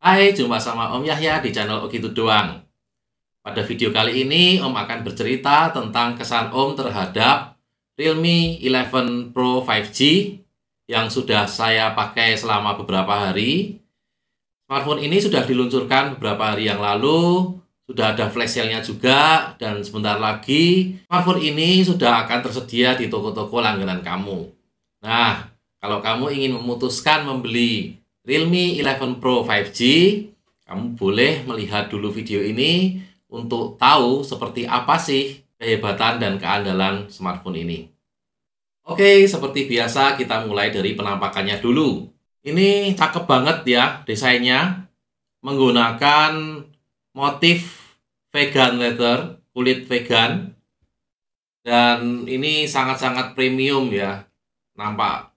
Hai, jumpa sama Om Yahya di channel Oke Itu Doang. Pada video kali ini, Om akan bercerita tentang kesan Om terhadap Realme 11 Pro 5G yang sudah saya pakai selama beberapa hari. Smartphone ini sudah diluncurkan beberapa hari yang lalu, sudah ada flash sale-nya juga, dan sebentar lagi smartphone ini sudah akan tersedia di toko-toko langganan kamu. Nah, kalau kamu ingin memutuskan membeli Realme 11 Pro 5G, kamu boleh melihat dulu video ini untuk tahu seperti apa sih kehebatan dan keandalan smartphone ini. Oke, seperti biasa kita mulai dari penampakannya dulu. Ini cakep banget ya desainnya, menggunakan motif vegan leather, kulit vegan. Dan ini sangat-sangat premium ya, nampak.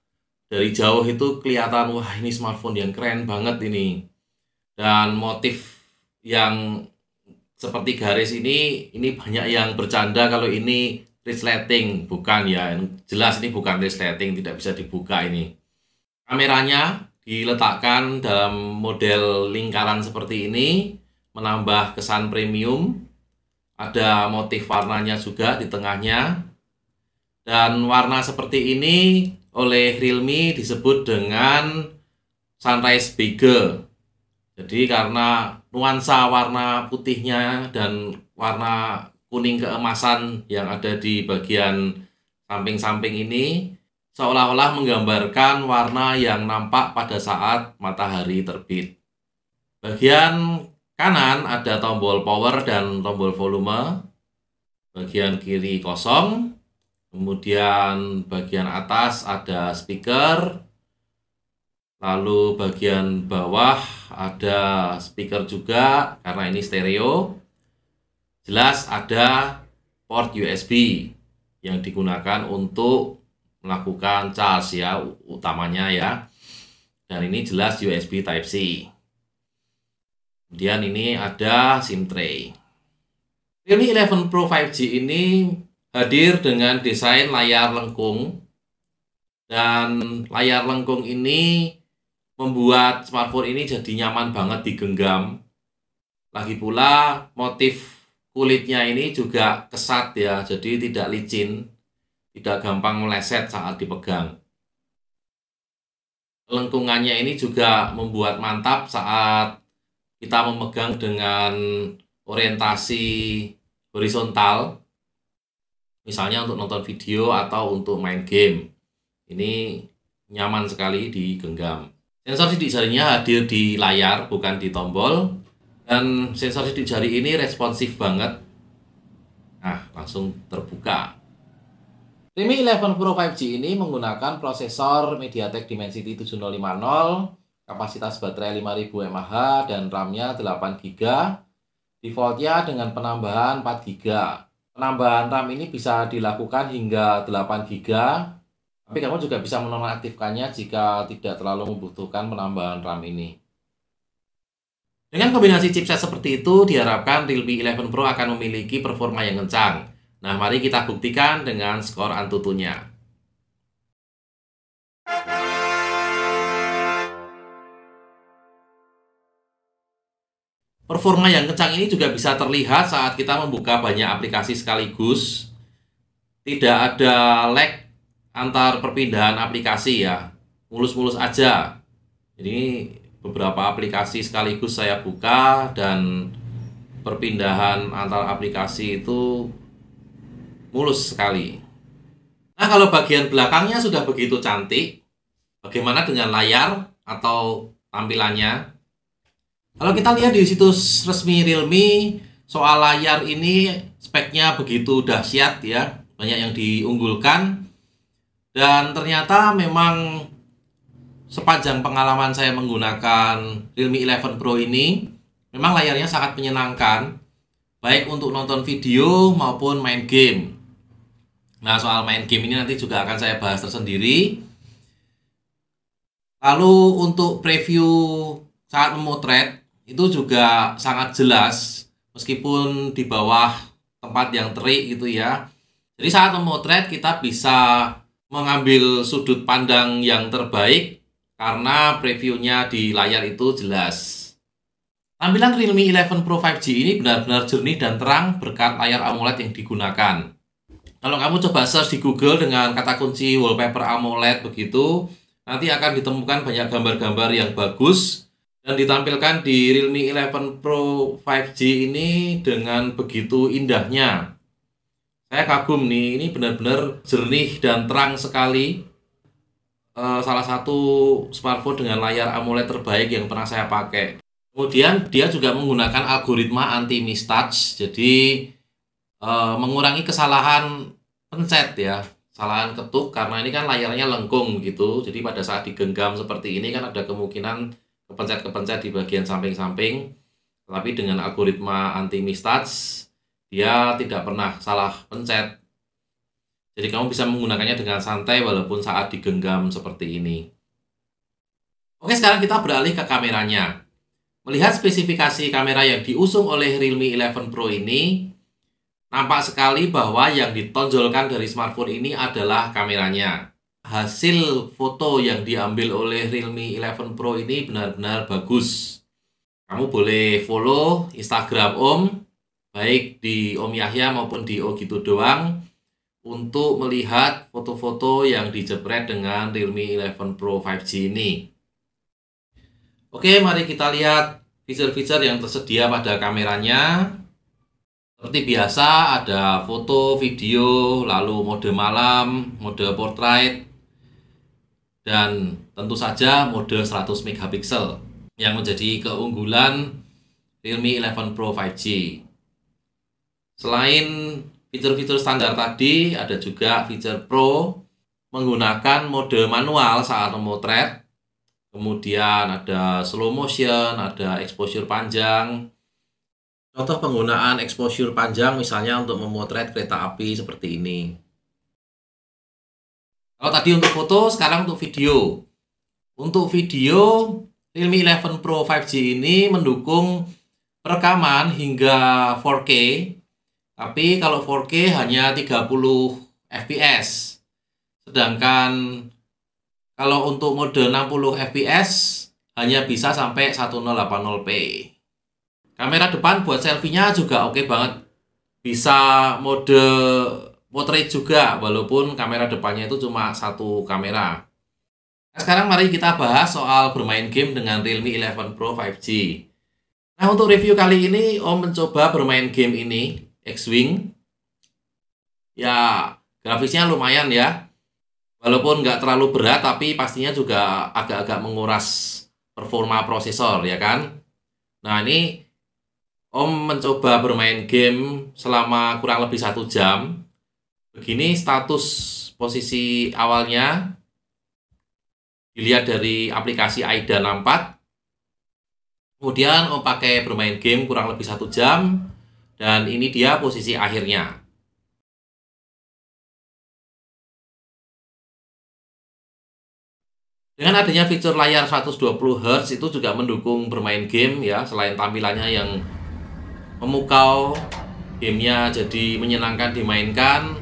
Dari jauh itu kelihatan, wah ini smartphone yang keren banget ini. Dan motif yang seperti garis ini banyak yang bercanda kalau ini resleting. Bukan ya, jelas ini bukan resleting, tidak bisa dibuka ini. Kameranya diletakkan dalam model lingkaran seperti ini, menambah kesan premium. Ada motif warnanya juga di tengahnya. Dan warna seperti ini oleh Realme disebut dengan sunrise beige. Jadi karena nuansa warna putihnya dan warna kuning keemasan yang ada di bagian samping-samping ini seolah-olah menggambarkan warna yang nampak pada saat matahari terbit. Bagian kanan ada tombol power dan tombol volume. Bagian kiri kosong. Kemudian bagian atas ada speaker. Lalu bagian bawah ada speaker juga karena ini stereo. Jelas ada port USB yang digunakan untuk melakukan charge ya, utamanya ya. Dan ini jelas USB Type-C. Kemudian ini ada SIM tray. Realme 11 Pro 5G ini hadir dengan desain layar lengkung. Dan layar lengkung ini membuat smartphone ini jadi nyaman banget digenggam. Lagi pula motif kulitnya ini juga kesat ya, jadi tidak licin, tidak gampang meleset saat dipegang. Lengkungannya ini juga membuat mantap saat kita memegang dengan orientasi horizontal, misalnya untuk nonton video atau untuk main game. Ini nyaman sekali digenggam. Sensor sidik jarinya hadir di layar, bukan di tombol. Dan sensor sidik jari ini responsif banget. Nah, langsung terbuka. Realme 11 Pro 5G ini menggunakan prosesor MediaTek Dimensity 7050, kapasitas baterai 5000 mAh, dan RAM-nya 8GB. Defaultnya dengan penambahan 4GB. Penambahan RAM ini bisa dilakukan hingga 8GB. Tapi kamu juga bisa menonaktifkannya jika tidak terlalu membutuhkan penambahan RAM ini. Dengan kombinasi chipset seperti itu, diharapkan Realme 11 Pro akan memiliki performa yang kencang. Nah, mari kita buktikan dengan skor Antutunya. Performa yang kencang ini juga bisa terlihat saat kita membuka banyak aplikasi sekaligus. Tidak ada lag antar perpindahan aplikasi ya, mulus-mulus aja. Jadi beberapa aplikasi sekaligus saya buka dan perpindahan antar aplikasi itu mulus sekali. Nah, kalau bagian belakangnya sudah begitu cantik, bagaimana dengan layar atau tampilannya? Kalau kita lihat di situs resmi Realme, soal layar ini speknya begitu dahsyat ya, banyak yang diunggulkan. Dan ternyata memang sepanjang pengalaman saya menggunakan Realme 11 Pro ini, memang layarnya sangat menyenangkan, baik untuk nonton video maupun main game. Nah, soal main game ini nanti juga akan saya bahas tersendiri. Lalu untuk preview saat memotret, itu juga sangat jelas, meskipun di bawah tempat yang terik gitu ya. Jadi saat memotret kita bisa mengambil sudut pandang yang terbaik karena previewnya di layar itu jelas. Tampilan Realme 11 Pro 5G ini benar-benar jernih dan terang berkat layar AMOLED yang digunakan. Kalau kamu coba search di Google dengan kata kunci wallpaper AMOLED begitu, nanti akan ditemukan banyak gambar-gambar yang bagus dan ditampilkan di Realme 11 Pro 5G ini dengan begitu indahnya. Saya kagum nih, ini benar-benar jernih dan terang sekali. Salah satu smartphone dengan layar AMOLED terbaik yang pernah saya pakai. Kemudian dia juga menggunakan algoritma anti-miss touch, jadi mengurangi kesalahan pencet ya, kesalahan ketuk, karena ini kan layarnya lengkung gitu. Jadi pada saat digenggam seperti ini kan ada kemungkinan kepencet-kepencet di bagian samping-samping. Tapi dengan algoritma anti-miss touch, dia tidak pernah salah pencet. Jadi kamu bisa menggunakannya dengan santai walaupun saat digenggam seperti ini. Oke, sekarang kita beralih ke kameranya. Melihat spesifikasi kamera yang diusung oleh Realme 11 Pro ini, nampak sekali bahwa yang ditonjolkan dari smartphone ini adalah kameranya. Hasil foto yang diambil oleh Realme 11 Pro ini benar-benar bagus. Kamu boleh follow Instagram Om, baik di Om Yahya maupun di Oh Gitu Doang, untuk melihat foto-foto yang dijepret dengan Realme 11 Pro 5G ini. Oke, mari kita lihat fitur-fitur yang tersedia pada kameranya. Seperti biasa, ada foto, video, lalu mode malam, mode portrait, dan tentu saja mode 100 megapiksel yang menjadi keunggulan Realme 11 Pro 5G. Selain fitur-fitur standar tadi, ada juga fitur Pro menggunakan mode manual saat memotret. Kemudian ada slow motion, ada exposure panjang. Contoh penggunaan exposure panjang misalnya untuk memotret kereta api seperti ini. Kalau tadi untuk foto, sekarang untuk video. Untuk video, Realme 11 Pro 5G ini mendukung perekaman hingga 4K. Tapi kalau 4K hanya 30 fps. Sedangkan kalau untuk mode 60 fps hanya bisa sampai 1080p. Kamera depan buat selfie-nya juga oke banget. Bisa mode portrait juga walaupun kamera depannya itu cuma satu kamera. Nah, sekarang mari kita bahas soal bermain game dengan Realme 11 Pro 5G. Nah, untuk review kali ini Om mencoba bermain game ini, X-Wing. Ya, grafisnya lumayan ya. Walaupun nggak terlalu berat, tapi pastinya juga agak-agak menguras performa prosesor, ya kan? Nah, ini Om mencoba bermain game selama kurang lebih 1 jam. Begini status posisi awalnya. Dilihat dari aplikasi AIDA 64. Kemudian Om pakai bermain game kurang lebih 1 jam. Dan ini dia posisi akhirnya. Dengan adanya fitur layar 120 Hz itu juga mendukung bermain game ya. Selain tampilannya yang memukau, gamenya jadi menyenangkan dimainkan.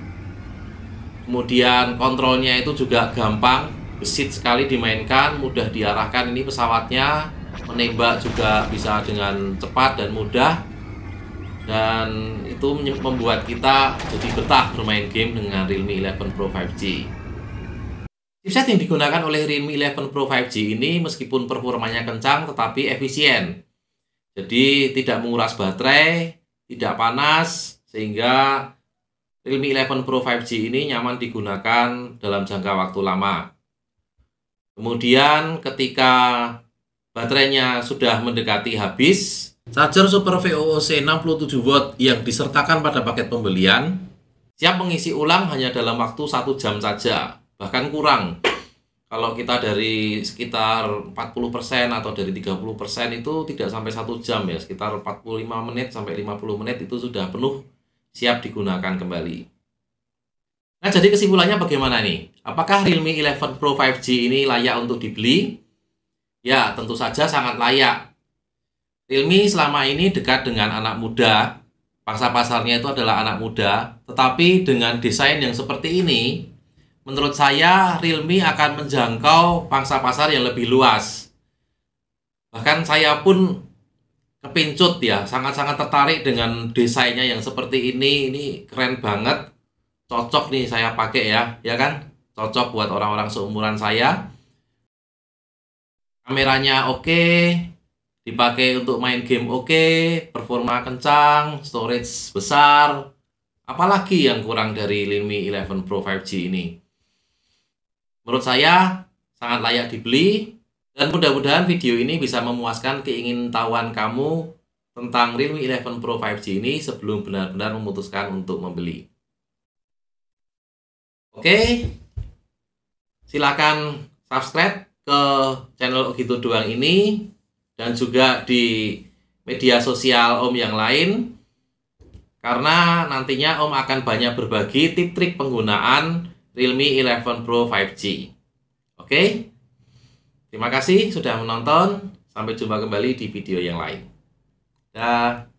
Kemudian kontrolnya itu juga gampang, gesit sekali dimainkan, mudah diarahkan ini pesawatnya. Menembak juga bisa dengan cepat dan mudah. Dan itu membuat kita jadi betah bermain game dengan Realme 11 Pro 5G. Chipset yang digunakan oleh Realme 11 Pro 5G ini meskipun performanya kencang tetapi efisien. Jadi tidak menguras baterai, tidak panas, sehingga Realme 11 Pro 5G ini nyaman digunakan dalam jangka waktu lama. Kemudian ketika baterainya sudah mendekati habis, charger Super VOOC 67 watt yang disertakan pada paket pembelian siap mengisi ulang hanya dalam waktu 1 jam saja. Bahkan kurang. Kalau kita dari sekitar 40% atau dari 30% itu tidak sampai 1 jam ya, sekitar 45 menit sampai 50 menit itu sudah penuh, siap digunakan kembali. Nah, jadi kesimpulannya bagaimana nih? Apakah Realme 11 Pro 5G ini layak untuk dibeli? Ya, tentu saja sangat layak. Realme selama ini dekat dengan anak muda, pangsa pasarnya itu adalah anak muda, tetapi dengan desain yang seperti ini, menurut saya Realme akan menjangkau pangsa pasar yang lebih luas. Bahkan saya pun kepincut ya, sangat-sangat tertarik dengan desainnya yang seperti ini. Ini keren banget, cocok nih saya pakai ya kan? Cocok buat orang-orang seumuran saya. Kameranya oke, dipakai untuk main game oke, performa kencang, storage besar. Apalagi yang kurang dari Realme 11 Pro 5G ini? Menurut saya sangat layak dibeli, dan mudah-mudahan video ini bisa memuaskan keingintahuan kamu tentang Realme 11 Pro 5G ini sebelum benar-benar memutuskan untuk membeli. Oke, silakan subscribe ke channel Oh Gitu Doang ini, dan juga di media sosial Om yang lain, karena nantinya Om akan banyak berbagi tip-trik penggunaan Realme 11 Pro 5G. Oke, terima kasih sudah menonton. Sampai jumpa kembali di video yang lain. Dah.